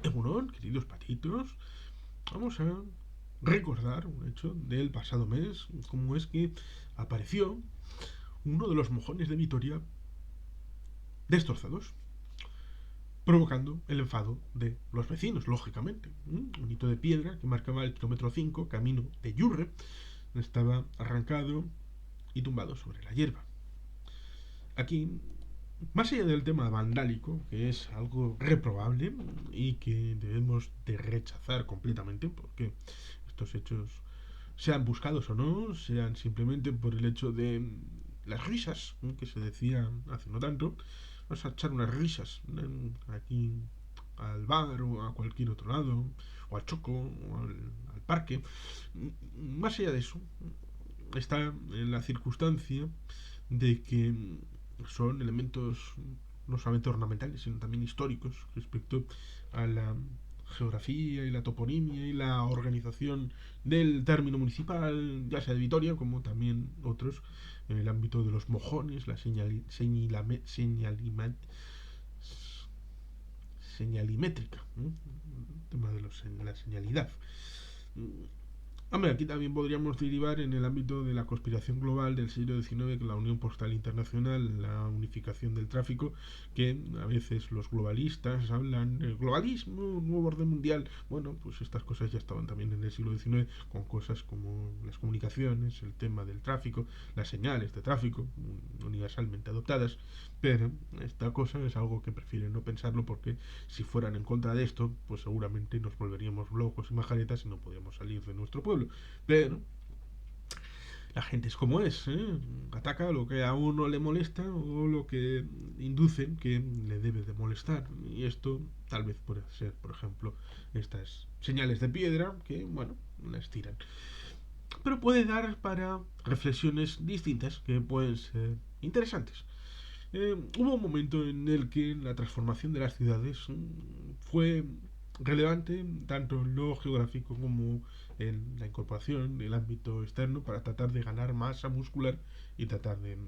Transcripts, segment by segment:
Egunon, queridos patitos, vamos a recordar un hecho del pasado mes, como es que apareció uno de los mojones de Vitoria destrozados, provocando el enfado de los vecinos, lógicamente. Un hito de piedra que marcaba el kilómetro 5, camino de Yurre, estaba arrancado y tumbado sobre la hierba. Aquí, más allá del tema vandálico, que es algo reprobable y que debemos de rechazar completamente, porque estos hechos, sean buscados o no, sean simplemente por el hecho de las risas, que se decía hace no tanto, vamos a echar unas risas aquí al bar o a cualquier otro lado, o al choco, o al parque. Más allá de eso, está en la circunstancia de que son elementos no solamente ornamentales, sino también históricos respecto a la geografía y la toponimia y la organización del término municipal, ya sea de Vitoria, como también otros, en el ámbito de los mojones, la señalimétrica, ¿no? El tema de la señalidad. Hombre, aquí también podríamos derivar en el ámbito de la conspiración global del siglo XIX, con la Unión Postal Internacional, la unificación del tráfico, que a veces los globalistas hablan del globalismo, nuevo orden mundial. Bueno, pues estas cosas ya estaban también en el siglo XIX, con cosas como las comunicaciones, el tema del tráfico, las señales de tráfico, universalmente adoptadas. Pero esta cosa es algo que prefieren no pensarlo, porque si fueran en contra de esto, pues seguramente nos volveríamos locos y majaretas y no podríamos salir de nuestro pueblo. Pero la gente es como es, ¿eh? Ataca lo que a uno le molesta o lo que inducen que le debe de molestar. Y esto tal vez puede ser, por ejemplo, estas señales de piedra que, bueno, las tiran. Pero puede dar para reflexiones distintas que pueden ser interesantes. Hubo un momento en el que la transformación de las ciudades fue relevante tanto en lo geográfico como en la incorporación del ámbito externo para tratar de ganar masa muscular y tratar de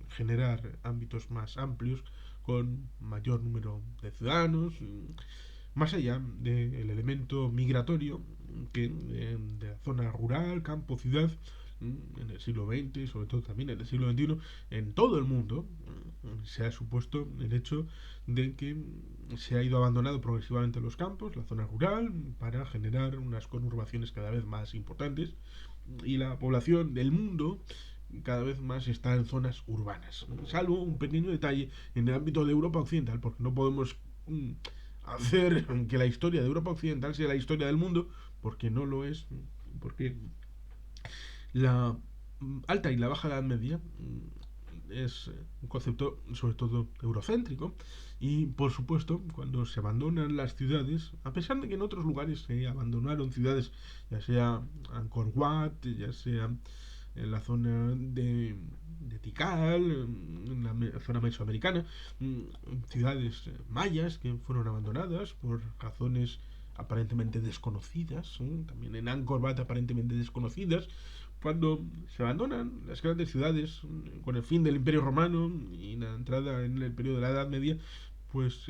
generar ámbitos más amplios con mayor número de ciudadanos, más allá del elemento migratorio que de la zona rural, campo, ciudad, en el siglo XX y sobre todo también en el siglo XXI, en todo el mundo se ha supuesto el hecho de que se ha ido abandonando progresivamente los campos, la zona rural, para generar unas conurbaciones cada vez más importantes y la población del mundo cada vez más está en zonas urbanas, salvo un pequeño detalle en el ámbito de Europa Occidental, porque no podemos hacer que la historia de Europa Occidental sea la historia del mundo, porque no lo es, porque la alta y la baja Edad Media es un concepto sobre todo eurocéntrico y por supuesto cuando se abandonan las ciudades, a pesar de que en otros lugares se abandonaron ciudades, ya sea Angkor Wat, ya sea en la zona de Tikal, en la zona mesoamericana, ciudades mayas que fueron abandonadas por razones aparentemente desconocidas, también en Angkor Wat aparentemente desconocidas, cuando se abandonan las grandes ciudades con el fin del Imperio Romano y la entrada en el periodo de la Edad Media, pues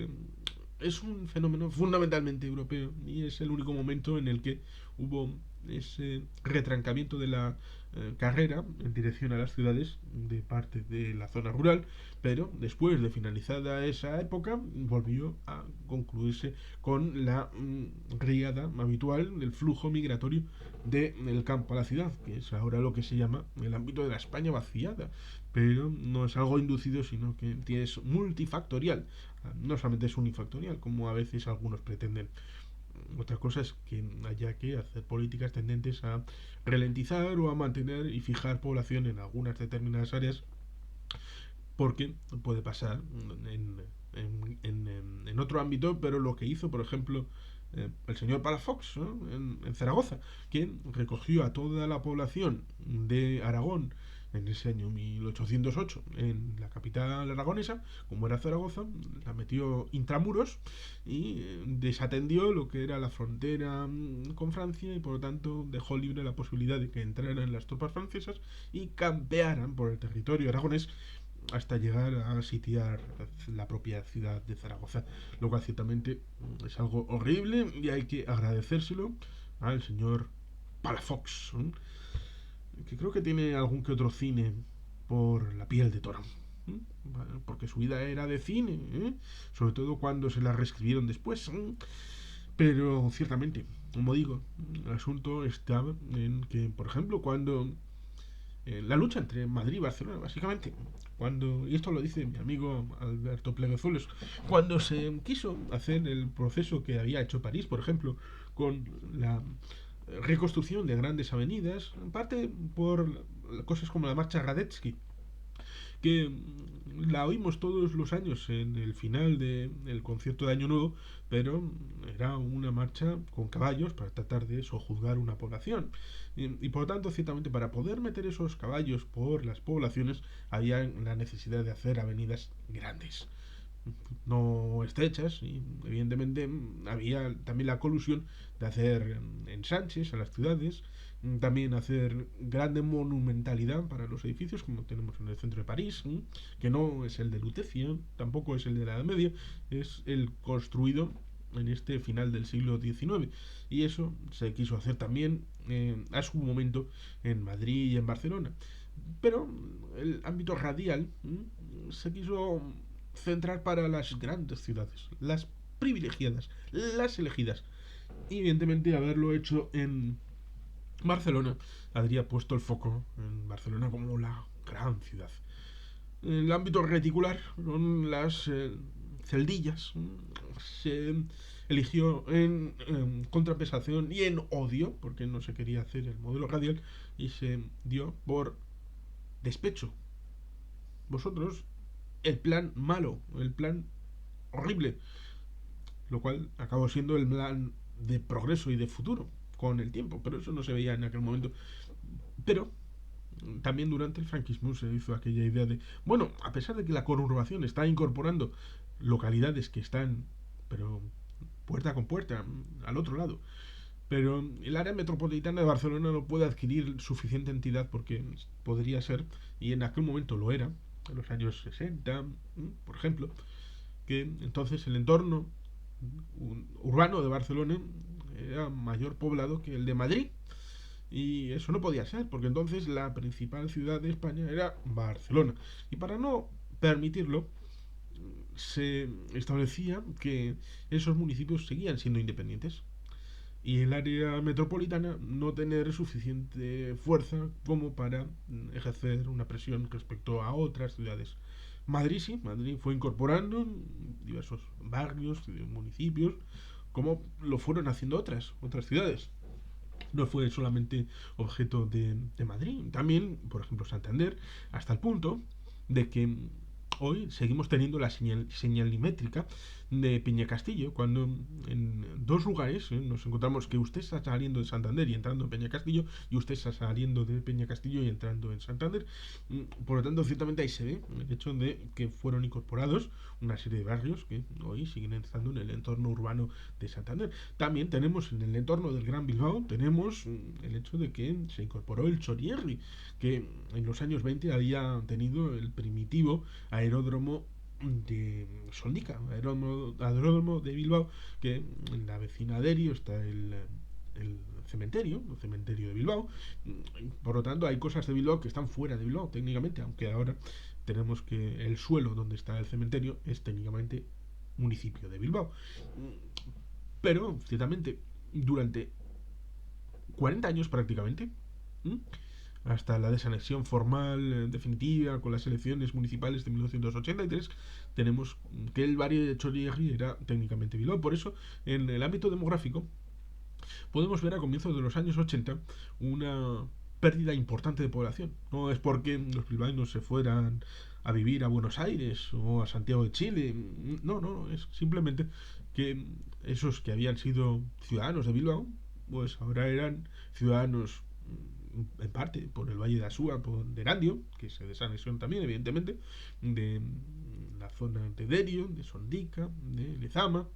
es un fenómeno fundamentalmente europeo y es el único momento en el que hubo ese retrancamiento de la carrera en dirección a las ciudades de parte de la zona rural, pero después de finalizada esa época volvió a concluirse con la riada habitual del flujo migratorio del campo a la ciudad, que es ahora lo que se llama el ámbito de la España vaciada, pero no es algo inducido, sino que es multifactorial, no solamente es unifactorial, como a veces algunos pretenden. Otra cosa es que haya que hacer políticas tendentes a ralentizar o a mantener y fijar población en algunas determinadas áreas, porque puede pasar en otro ámbito, pero lo que hizo, por ejemplo, el señor Palafox, ¿no? En Zaragoza, que recogió a toda la población de Aragón en ese año 1808 en la capital aragonesa, como era Zaragoza, la metió intramuros y desatendió lo que era la frontera con Francia y por lo tanto dejó libre la posibilidad de que entraran las tropas francesas y campearan por el territorio aragonés hasta llegar a sitiar la propia ciudad de Zaragoza, lo cual ciertamente es algo horrible y hay que agradecérselo al señor Palafox, que creo que tiene algún que otro cine por La piel de toro. Bueno, porque su vida era de cine, sobre todo cuando se la reescribieron después. Pero ciertamente, como digo, el asunto estaba en que, por ejemplo, cuando la lucha entre Madrid y Barcelona, básicamente, cuando, y esto lo dice mi amigo Alberto Pleguezuelos, cuando se quiso hacer el proceso que había hecho París, por ejemplo, con la reconstrucción de grandes avenidas, en parte por cosas como la marcha Radetzky, que la oímos todos los años en el final del concierto de Año Nuevo, pero era una marcha con caballos para tratar de sojuzgar una población. Y por lo tanto, ciertamente, para poder meter esos caballos por las poblaciones, había la necesidad de hacer avenidas grandes, no estrechas, y evidentemente había también la colusión de hacer ensanches a las ciudades, también hacer grande monumentalidad para los edificios como tenemos en el centro de París, que no es el de Lutecia, tampoco es el de la Edad Media, es el construido en este final del siglo XIX, y eso se quiso hacer también a su momento en Madrid y en Barcelona, pero el ámbito radial se quiso centrar para las grandes ciudades, las privilegiadas, las elegidas. Y evidentemente haberlo hecho en Barcelona habría puesto el foco en Barcelona como la gran ciudad. En el ámbito reticular, con las celdillas, se eligió en contrapesación y en odio, porque no se quería hacer el modelo radial, y se dio por despecho. Vosotros, el plan malo, el plan horrible, lo cual acabó siendo el plan de progreso y de futuro con el tiempo, pero eso no se veía en aquel momento. Pero también durante el franquismo se hizo aquella idea de, bueno, a pesar de que la conurbación está incorporando localidades que están, pero puerta con puerta, al otro lado, pero el área metropolitana de Barcelona no puede adquirir suficiente entidad porque podría ser, y en aquel momento lo era, en los años 60, por ejemplo, que entonces el entorno urbano de Barcelona era mayor poblado que el de Madrid. Y eso no podía ser, porque entonces la principal ciudad de España era Barcelona. Y para no permitirlo, se establecía que esos municipios seguían siendo independientes y el área metropolitana no tener suficiente fuerza como para ejercer una presión respecto a otras ciudades. Madrid sí, Madrid fue incorporando diversos barrios y municipios, como lo fueron haciendo otras ciudades. No fue solamente objeto de Madrid, también, por ejemplo, Santander, hasta el punto de que hoy seguimos teniendo la señalimétrica de Peñacastillo, cuando en dos lugares nos encontramos que usted está saliendo de Santander y entrando en Peñacastillo, y usted está saliendo de Peñacastillo y entrando en Santander. Por lo tanto, ciertamente ahí se ve el hecho de que fueron incorporados una serie de barrios que hoy siguen estando en el entorno urbano de Santander. También tenemos en el entorno del Gran Bilbao, tenemos el hecho de que se incorporó el Chorierri, que en los años 20 había tenido el primitivo aeródromo de Soldica, aeródromo de Bilbao, que en la vecina Derio está el cementerio de Bilbao. Por lo tanto, hay cosas de Bilbao que están fuera de Bilbao, técnicamente, aunque ahora tenemos que el suelo donde está el cementerio es técnicamente municipio de Bilbao. Pero, ciertamente, durante 40 años prácticamente, hasta la desanexión formal definitiva con las elecciones municipales de 1983, tenemos que el barrio de Chorierri era técnicamente Bilbao. Por eso, en el ámbito demográfico, podemos ver a comienzos de los años 80 una pérdida importante de población. No es porque los bilbaínos se fueran a vivir a Buenos Aires o a Santiago de Chile. No, es simplemente que esos que habían sido ciudadanos de Bilbao, pues ahora eran ciudadanos en parte por el Valle de Asúa, por de Erandio, que se desanexión también, evidentemente, de la zona de Derio, de Sondica, de Lezama,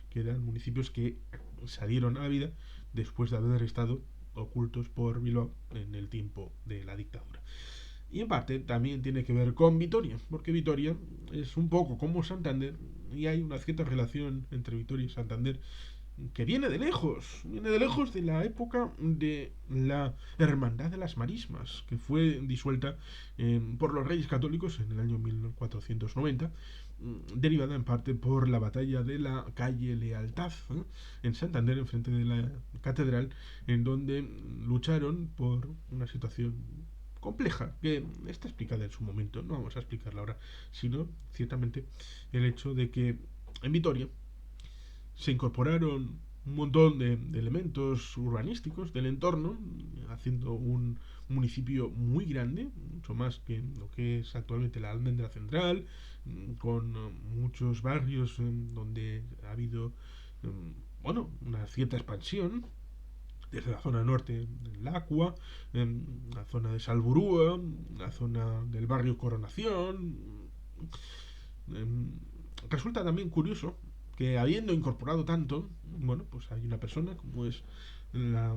que eran municipios que salieron a la vida después de haber estado ocultos por Bilbao en el tiempo de la dictadura. Y en parte también tiene que ver con Vitoria, porque Vitoria es un poco como Santander y hay una cierta relación entre Vitoria y Santander que viene de lejos de la época de la Hermandad de las Marismas, que fue disuelta por los Reyes Católicos en el año 1490, derivada en parte por la batalla de la calle Lealtad, en Santander, enfrente de la catedral, en donde lucharon por una situación compleja, que está explicada en su momento, no vamos a explicarla ahora, sino ciertamente el hecho de que en Vitoria se incorporaron un montón de elementos urbanísticos del entorno, haciendo un municipio muy grande, mucho más que lo que es actualmente la Almendra Central, con muchos barrios donde ha habido bueno, una cierta expansión, desde la zona norte del Acua, la zona de Salburúa, la zona del barrio Coronación. Resulta también curioso que habiendo incorporado tanto, bueno, pues hay una persona como es la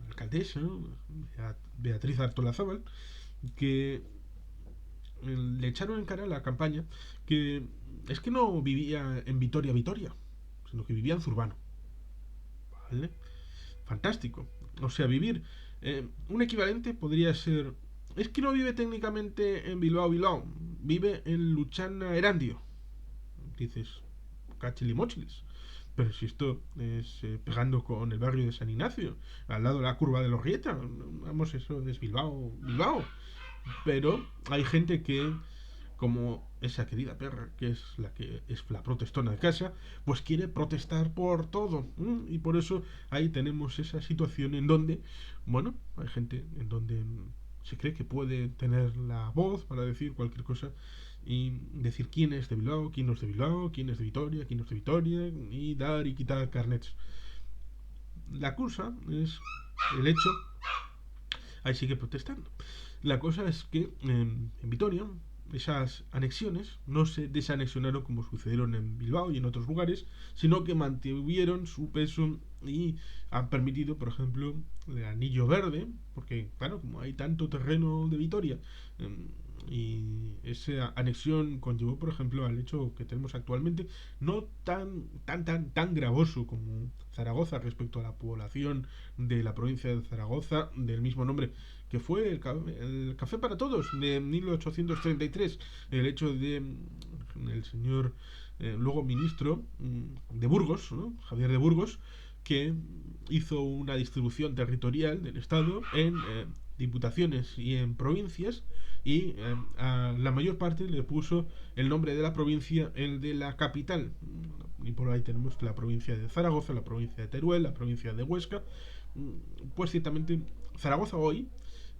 alcaldesa, ¿no? Beatriz Artolazábal, que le echaron en cara la campaña que es que no vivía en Vitoria, Vitoria, sino que vivía en Zurbano. ¿Vale? Fantástico. O sea, vivir. Un equivalente podría ser. Es que no vive técnicamente en Bilbao, Bilbao. Vive en Luchana, Erandio. Dices, cachilimochiles. Pero si esto es pegando con el barrio de San Ignacio, al lado de la curva de los Rieta, vamos, eso es Bilbao, Bilbao. Pero hay gente que, como esa querida perra, que es la protestona de casa, pues quiere protestar por todo. Y por eso ahí tenemos esa situación en donde, bueno, hay gente en donde se cree que puede tener la voz para decir cualquier cosa y decir quién es de Bilbao, quién no es de Bilbao, quién es de Vitoria, quién no es de Vitoria, y dar y quitar carnets. La cosa es el hecho, ahí sigue protestando. La cosa es que en Vitoria esas anexiones no se desanexionaron como sucedieron en Bilbao y en otros lugares, sino que mantuvieron su peso y han permitido, por ejemplo, el anillo verde, porque claro, como hay tanto terreno de Vitoria, y esa anexión conllevó, por ejemplo, al hecho que tenemos actualmente, no tan gravoso como Zaragoza respecto a la población de la provincia de Zaragoza del mismo nombre, que fue el Café para Todos de 1833, el hecho de el señor luego ministro de Burgos, ¿no? Javier de Burgos, que hizo una distribución territorial del Estado en diputaciones y en provincias, y a la mayor parte le puso el nombre de la provincia, el de la capital. Y por ahí tenemos la provincia de Zaragoza, la provincia de Teruel, la provincia de Huesca. Pues ciertamente Zaragoza hoy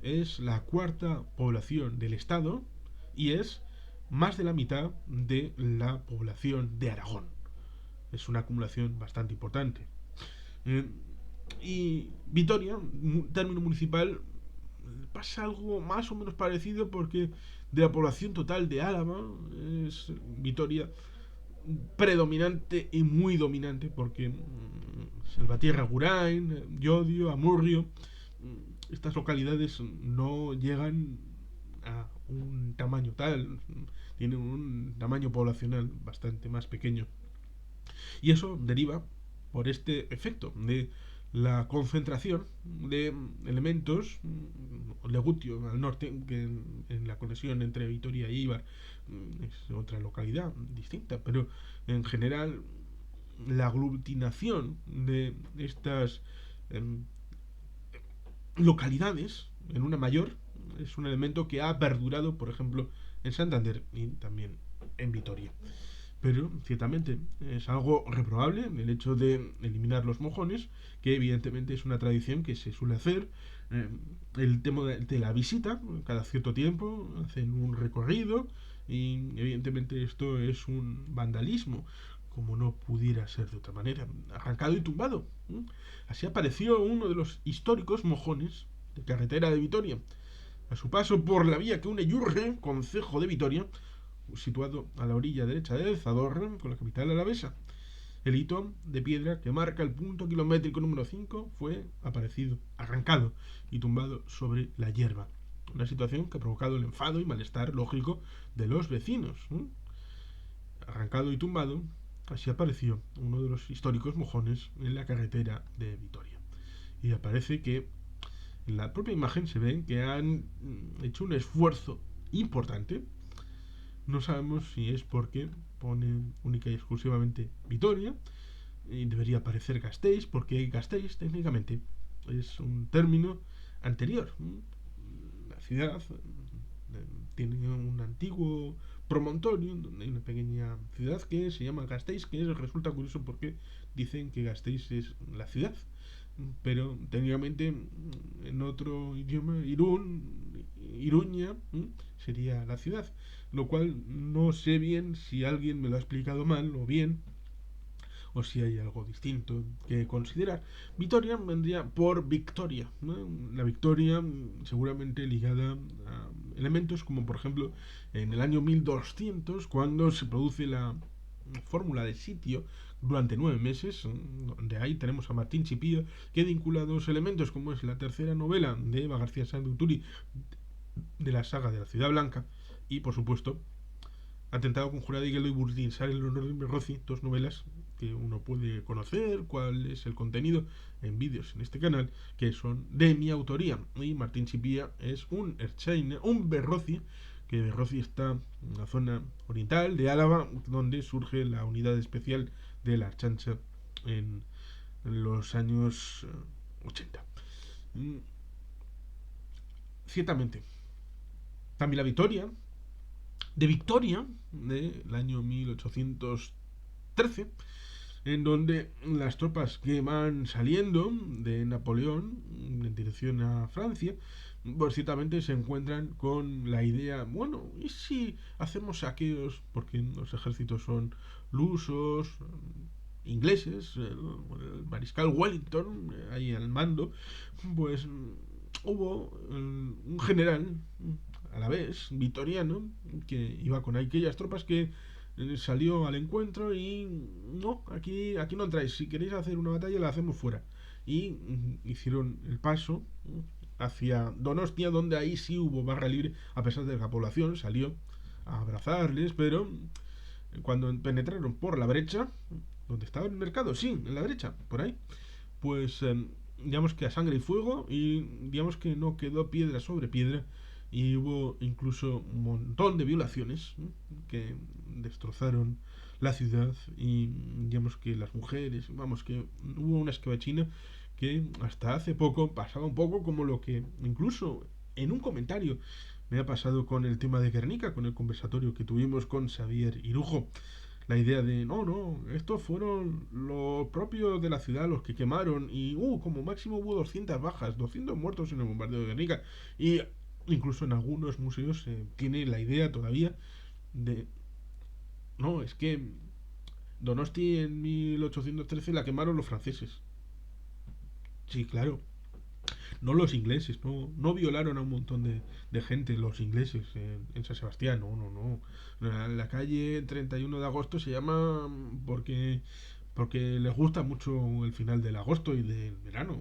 es la cuarta población del Estado y es más de la mitad de la población de Aragón. Es una acumulación bastante importante. Eh, y Vitoria, término municipal, pasa algo más o menos parecido porque de la población total de Álava es Vitoria predominante y muy dominante porque Salvatierra, Gurain, Llodio, Amurrio, estas localidades no llegan a un tamaño tal, tienen un tamaño poblacional bastante más pequeño. Y eso deriva por este efecto de la concentración de elementos, Legutio al norte, que en la conexión entre Vitoria e Ibar es otra localidad distinta, pero en general la aglutinación de estas localidades en una mayor es un elemento que ha perdurado, por ejemplo, en Santander y también en Vitoria. Pero ciertamente es algo reprobable el hecho de eliminar los mojones, que evidentemente es una tradición que se suele hacer. El tema de la visita, cada cierto tiempo hacen un recorrido y evidentemente esto es un vandalismo, como no pudiera ser de otra manera, arrancado y tumbado. Así apareció uno de los históricos mojones de carretera de Vitoria, a su paso por la vía que une Yurre, concejo de Vitoria, situado a la orilla derecha del Zadorra, con la capital alavesa. El hito de piedra que marca el punto kilométrico número 5 fue aparecido, arrancado y tumbado sobre la hierba. Una situación que ha provocado el enfado y malestar lógico de los vecinos. Arrancado y tumbado, así apareció uno de los históricos mojones en la carretera de Vitoria. Y aparece que en la propia imagen se ve que han hecho un esfuerzo importante. No sabemos si es porque ponen única y exclusivamente Vitoria, y debería aparecer Gasteiz, porque Gasteiz técnicamente es un término anterior. La ciudad tiene un antiguo promontorio donde hay una pequeña ciudad que se llama Gasteiz, que resulta curioso porque dicen que Gasteiz es la ciudad, pero técnicamente en otro idioma Iruña sería la ciudad, lo cual no sé bien si alguien me lo ha explicado mal o bien, o si hay algo distinto que considerar. Vitoria vendría por victoria, ¿no? La victoria seguramente ligada a elementos como por ejemplo en el año 1200, cuando se produce la fórmula de sitio durante 9 meses, donde ahí tenemos a Martín Chipía, que vincula dos elementos como es la tercera novela de Eva García Santuturi de la saga de la Ciudad Blanca y por supuesto Atentado con Jurado y Gueldo y Burdinsar el honor de Berrozi, dos novelas que uno puede conocer cuál es el contenido en vídeos en este canal, que son de mi autoría. Y Martín Chipía es un Ertzaina, un Berrozi, que Berrozi está en la zona oriental de Álava, donde surge la unidad especial de la Archancha en los años 80. Ciertamente, también la Victoria, del año 1813, en donde las tropas que van saliendo de Napoleón en dirección a Francia, pues ciertamente se encuentran con la idea, bueno, ¿y si hacemos saqueos? Porque los ejércitos son lusos, ingleses, el mariscal Wellington, ahí al mando, pues hubo un general a la vez vitoriano que iba con aquellas tropas que salió al encuentro y no, aquí no entráis, si queréis hacer una batalla la hacemos fuera, y hicieron el paso hacia Donostia, donde ahí sí hubo barra libre, a pesar de que la población salió a abrazarles, pero cuando penetraron por la brecha donde estaba el mercado, sí, en la brecha, por ahí, pues digamos que a sangre y fuego, y digamos que no quedó piedra sobre piedra, y hubo incluso un montón de violaciones que destrozaron la ciudad, y digamos que las mujeres, vamos, que hubo una escabechina que hasta hace poco pasaba un poco como lo que incluso en un comentario me ha pasado con el tema de Guernica, con el conversatorio que tuvimos con Xavier Irujo. La idea de, no, estos fueron los propios de la ciudad los que quemaron y, como máximo hubo 200 bajas, 200 muertos en el bombardeo de Guernica. Y incluso en algunos museos se tiene la idea todavía de, no, es que Donosti en 1813 la quemaron los franceses. Sí, claro, no los ingleses, no violaron a un montón de gente los ingleses en San Sebastián, no. La calle 31 de agosto se llama porque les gusta mucho el final del agosto y del verano,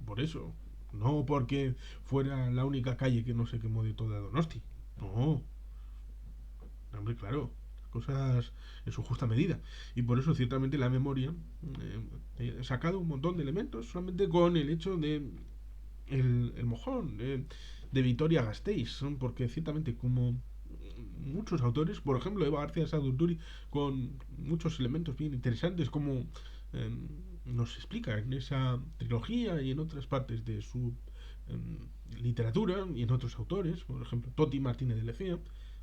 por eso, no porque fuera la única calle que no se quemó de toda Donosti, no, hombre, claro, cosas en su justa medida, y por eso ciertamente la memoria he sacado un montón de elementos solamente con el hecho de el mojón de Vitoria Gasteiz, porque ciertamente como muchos autores, por ejemplo Eva García Sadurturi, con muchos elementos bien interesantes como eh, nos explica en esa trilogía y en otras partes de su literatura y en otros autores, por ejemplo Toti Martínez de Lecea,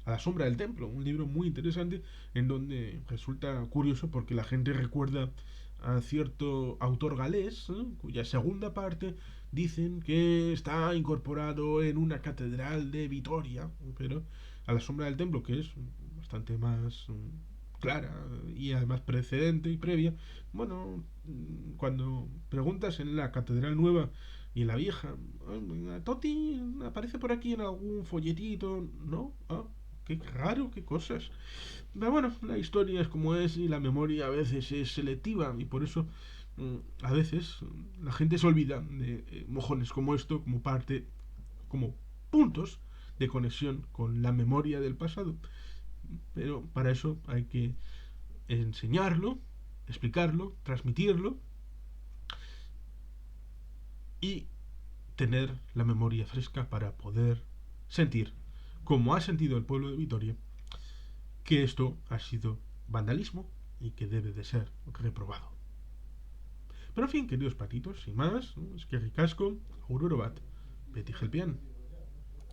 A la sombra del templo, un libro muy interesante en donde resulta curioso porque la gente recuerda a cierto autor galés, cuya segunda parte dicen que está incorporado en una catedral de Vitoria, pero A la sombra del templo, que es bastante más clara y además precedente y previa, bueno, cuando preguntas en la catedral nueva y en la vieja, Toti aparece por aquí en algún folletito, ¿no? Qué raro, qué cosas. Pero bueno, la historia es como es y la memoria a veces es selectiva y por eso a veces la gente se olvida de mojones como esto, como parte, como puntos de conexión con la memoria del pasado. Pero para eso hay que enseñarlo, explicarlo, transmitirlo y tener la memoria fresca para poder sentir, como ha sentido el pueblo de Vitoria, que esto ha sido vandalismo y que debe de ser reprobado. Pero en fin, queridos patitos, sin más, es que ricasco, auroro bat, beti gelpian.